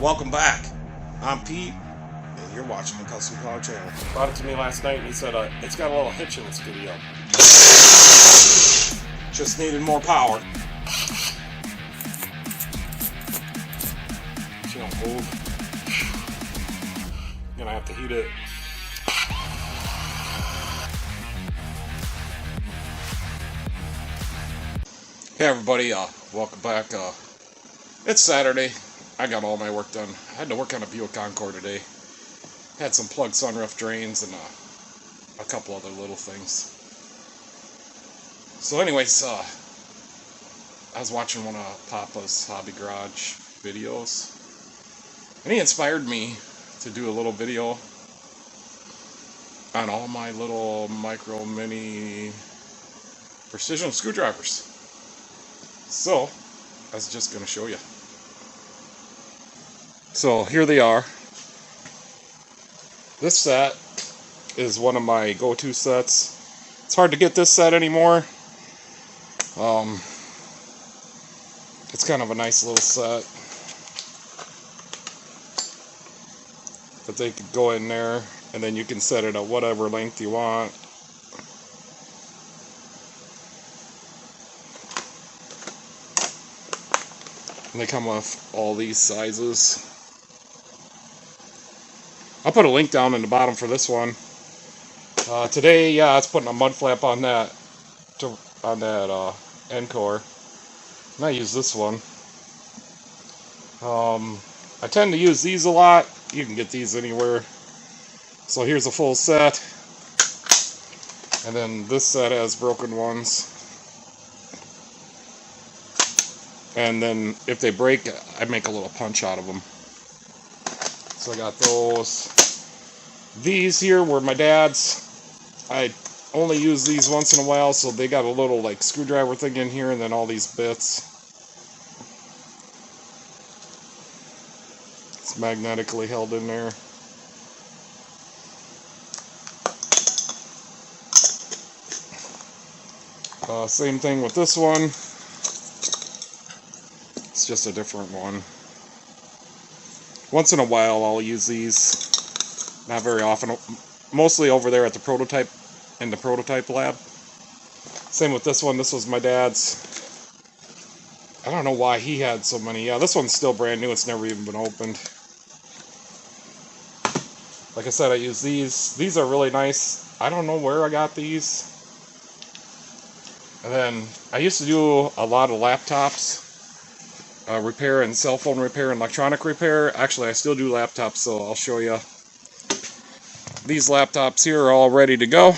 Welcome back. I'm Pete, and you're watching the Custom Car Channel. Brought it to me last night and he said, it's got a little hitch in this video. Just needed more power. She don't move. Gonna have to heat it. Hey everybody, welcome back. It's Saturday. I got all my work done. I had to work on a Buick Encore today. Had some plugged sunroof drains and a couple other little things. So anyways, I was watching one of Papa's Hobby Garage videos, and he inspired me to do a little video on all my little micro mini precision screwdrivers. So I was just going to show you. So here they are. This set is one of my go-to sets. It's hard to get this set anymore. It's kind of a nice little set. But they could go in there, and then you can set it at whatever length you want. And they come with all these sizes. I'll put a link down in the bottom for this one. Today, yeah, I was putting a mud flap on that Encore, and I use this one. I tend to use these a lot. You can get these anywhere. So here's a full set, and then this set has broken ones. And then if they break, I make a little punch out of them. So I got those. These here were my dad's. I only use these once in a while, so they got a little like screwdriver thing in here, and then all these bits. It's magnetically held in there. Same thing with this one. It's just a different one. Once in a while I'll use these. Not very often. Mostly over there at the prototype, in the prototype lab. Same with this one. This was my dad's. I don't know why he had so many. Yeah, this one's still brand new. It's never even been opened. Like I said, I use these. These are really nice. I don't know where I got these. And then I used to do a lot of laptops. Repair and cell phone repair and electronic repair. Actually, I still do laptops, so I'll show you. These laptops here are all ready to go.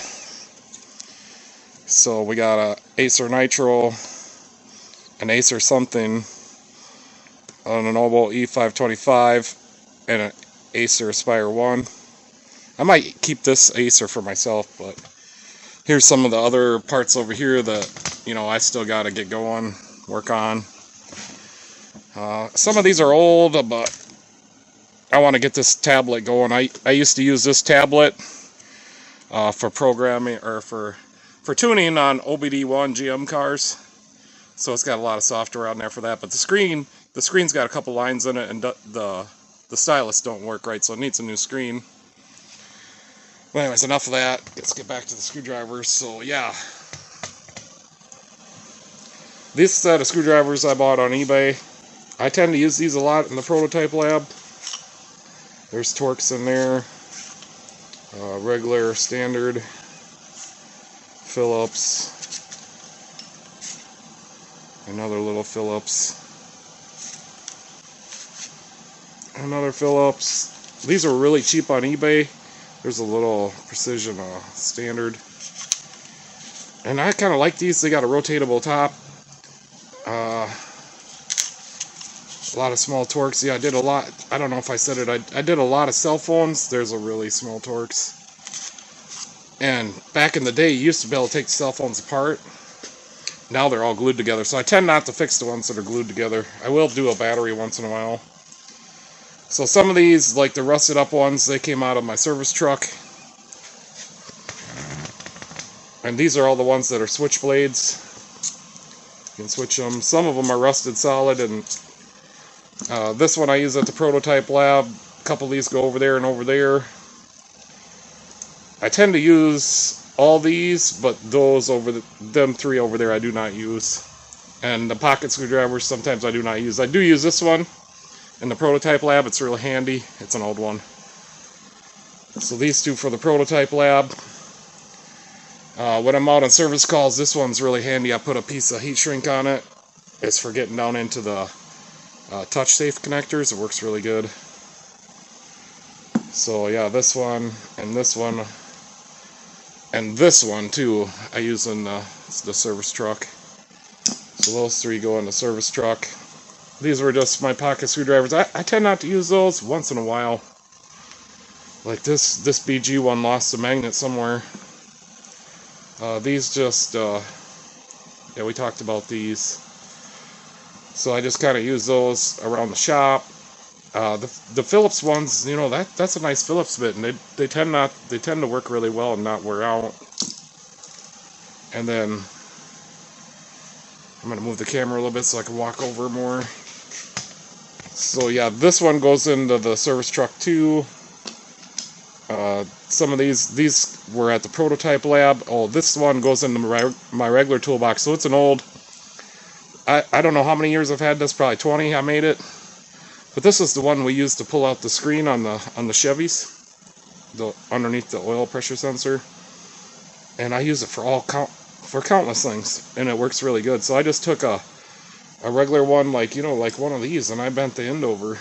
So we got a Acer Nitro, an Acer something, an Lenovo E525, and an Acer Aspire 1. I might keep this Acer for myself, but here's some of the other parts over here that, you know, I still got to get going, work on. Some of these are old, but I want to get this tablet going. I used to use this tablet for programming, or for tuning on OBD1 GM cars. So it's got a lot of software on there for that. But the screen's got a couple lines in it, and the stylus don't work right, so it needs a new screen. But anyways, enough of that. Let's get back to the screwdrivers. So yeah, this set of screwdrivers I bought on eBay. I tend to use these a lot in the prototype lab. There's Torx in there, regular, standard, Phillips, another little Phillips, another Phillips. These are really cheap on eBay. There's a little Precision standard. And I kind of like these. They got a rotatable top. A lot of small Torx. Yeah, I did a lot. I don't know if I said it. I did a lot of cell phones. There's a really small Torx. And back in the day, you used to be able to take the cell phones apart. Now they're all glued together. So I tend not to fix the ones that are glued together. I will do a battery once in a while. So some of these, like the rusted up ones, they came out of my service truck. And these are all the ones that are switchblades. You can switch them. Some of them are rusted solid, and This one I use at the prototype lab. A couple of these go over there and over there. I tend to use all these, but those over them three over there I do not use. And the pocket screwdrivers sometimes I do not use. I do use this one in the prototype lab. It's really handy. It's an old one. So these two for the prototype lab. When I'm out on service calls, this one's really handy. I put a piece of heat shrink on it. It's for getting down into the touch safe connectors. It works really good. So yeah, this one and this one and this one too I use in the service truck. So those three go in the service truck. These were just my pocket screwdrivers. I tend not to use those once in a while. Like this BG one lost a magnet somewhere. These just yeah, we talked about these. So I just kind of use those around the shop. The Phillips ones, you know, that's a nice Phillips bit, and they tend to work really well and not wear out. And then I'm gonna move the camera a little bit so I can walk over more. So yeah, this one goes into the service truck too. Some of these were at the prototype lab. Oh, this one goes into my regular toolbox. So it's an old. I don't know how many years I've had this. Probably 20. I made it. But this is the one we used to pull out the screen on the Chevys, underneath the oil pressure sensor, and I use it for countless things, and it works really good. So I just took a regular one, like one of these, and I bent the end over.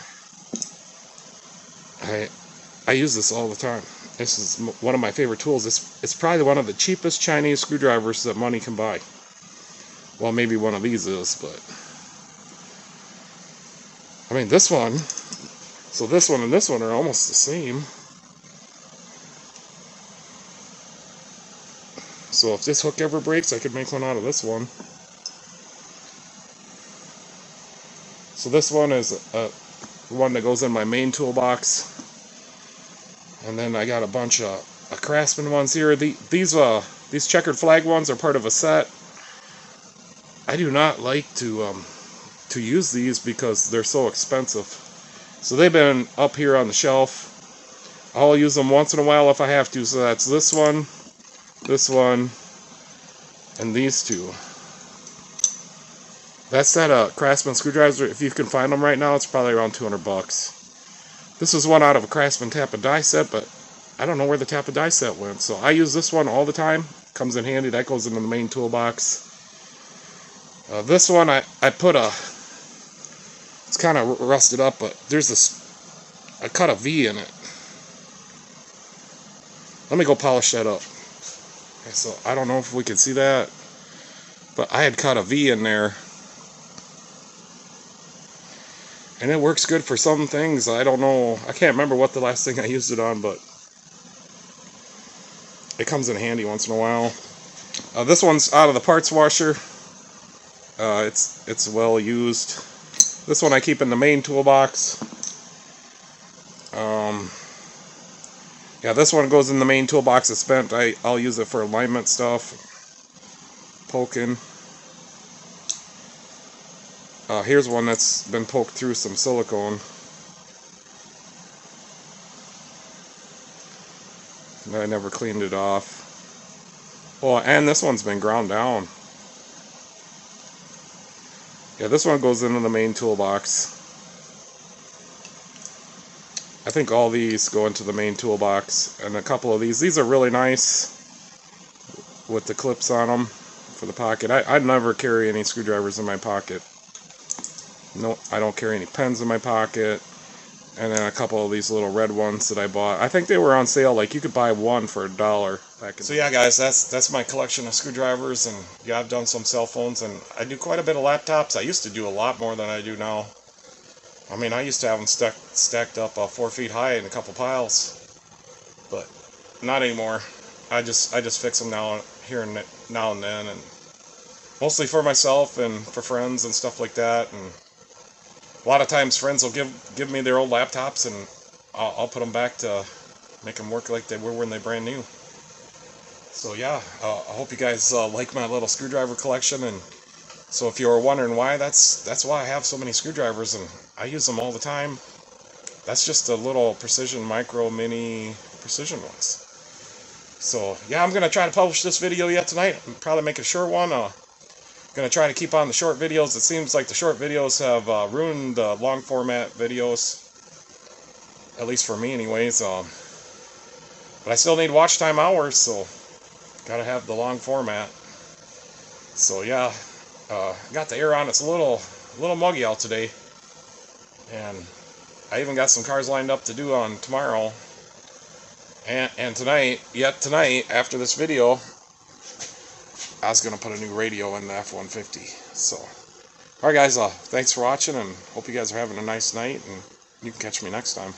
I use this all the time. This is one of my favorite tools. It's probably one of the cheapest Chinese screwdrivers that money can buy. Well, maybe one of these is, but I mean, this one, so this one and this one are almost the same. So if this hook ever breaks, I could make one out of this one. So this one is one that goes in my main toolbox. And then I got a bunch of Craftsman ones here. These checkered flag ones are part of a set. I do not like to use these because they're so expensive. So they've been up here on the shelf. I'll use them once in a while if I have to. So that's this one, and these two. That's that Craftsman screwdriver. If you can find them right now, it's probably around 200 bucks. This is one out of a Craftsman tap and die set, but I don't know where the tap and die set went. So I use this one all the time. Comes in handy. That goes into the main toolbox. This one I put it's kind of rusted up, but there's this, I cut a V in it. Let me go polish that up. Okay, so I don't know if we can see that, but I had cut a V in there. And it works good for some things. I don't know, I can't remember what the last thing I used it on, but it comes in handy once in a while. This one's out of the parts washer. It's well used. This one I keep in the main toolbox. Yeah, this one goes in the main toolbox. It's spent. I'll use it for alignment stuff, poking. Here's one that's been poked through some silicone. And I never cleaned it off. Oh, and this one's been ground down. Yeah, this one goes into the main toolbox. I think all these go into the main toolbox, and a couple of these are really nice with the clips on them for the pocket. I never carry any screwdrivers in my pocket. No, I don't carry any pens in my pocket. And then a couple of these little red ones that I bought. I think they were on sale. Like, you could buy one for $1 back in. So yeah, guys, that's my collection of screwdrivers, and yeah, I've done some cell phones, and I do quite a bit of laptops. I used to do a lot more than I do now. I mean, I used to have them stacked up 4 feet high in a couple piles, but not anymore. I just fix them now and then, and mostly for myself and for friends and stuff like that. And a lot of times friends will give me their old laptops, and I'll put them back to make them work like they were when they brand new. So yeah, I hope you guys like my little screwdriver collection. And so if you were wondering why, that's why I have so many screwdrivers. And I use them all the time. That's just a little Precision Micro Mini Precision ones. So yeah, I'm gonna try to publish this video yet tonight. Probably make a short one. Gonna try to keep on the short videos. It seems like the short videos have ruined the long format videos, at least for me anyways. But I still need watch time hours, so gotta have the long format. So yeah, got the air on. It's a little muggy out today, and I even got some cars lined up to do on tomorrow and tonight. Yet tonight, after this video, I was gonna put a new radio in the F-150. So, all right, guys. Thanks for watching, and hope you guys are having a nice night. And you can catch me next time.